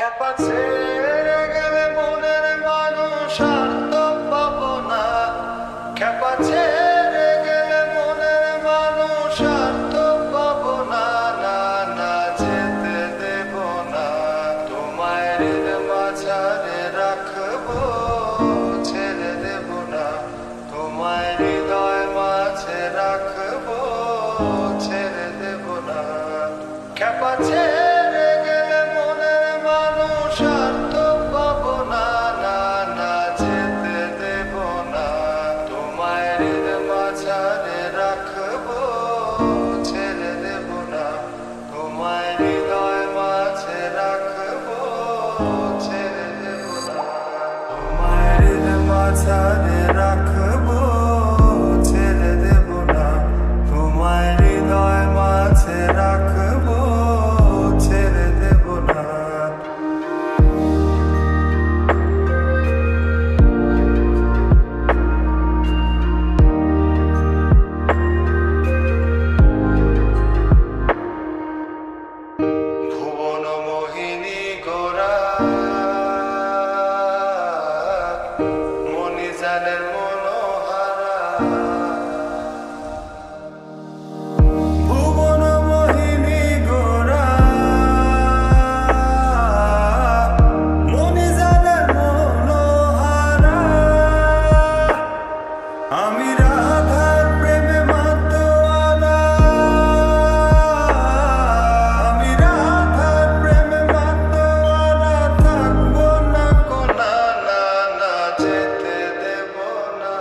খেপা ছেড়ে গেলে মনের মানুষ আর তো পাবো না। খেপা ছেড়ে গেলে মনের মানুষ আর তো পাবো না। না না যেতে দেব না, তোমায় ঋণ মাঝারে রাখবো, ছেড়ে দেব না। তোমায় হৃদয় মাঝে রাখবো, ছেড়ে দেব না। খেপা ছেড়ে গেলে মনের মানুষ আর তো পাবো না। না না যেতে দেব না, তোমায় ঋণ মাঝারে রাখবো, ছেড়ে দেব না। তোমায় হৃদয় মাঝে রাখবো, ছেড়ে দেব না। তোমায় ঋণ মাঝারে রাখবো, ছেড়ে দেব না। তোমায় হৃদয় মাঝে রাখবো, ছেড়ে দেব না। ভুবন মোহিনী গোরা মনিজানের মনোহারা। ভুবন মোহিনী গোরা মনিজানের মনোহারা। আমি রাধার প্রেমে মাতোয়ারা। আমি রাধার প্রেমে মাতোয়ারা, থাকবো না কোনা। না না যেতে দেব না,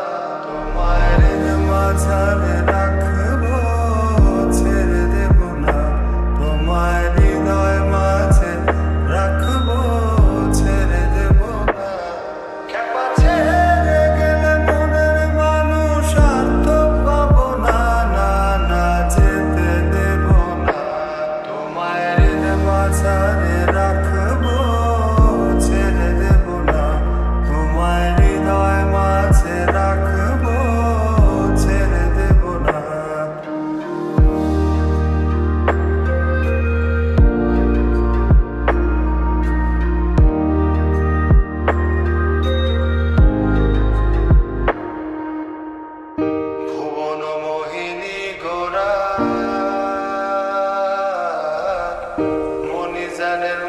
তোমায় ঋণ মাঝারে রাখবো, ছেড়ে দেব না। তোমায় হৃদয় মাঝে রাখবো, ছেড়ে দেব না। খেপা ছেড়ে গেলে মনের মানুষ আর তো পাবো না। না না যেতে দেব না, তোমায় ঋণ মাঝারে রাখবো, ছেড়ে দেব না। তোমায় হৃদয় মাঝে রাখবো, ছেড়ে দেব না। ভুবন মোহিনী গোরা মনিজানের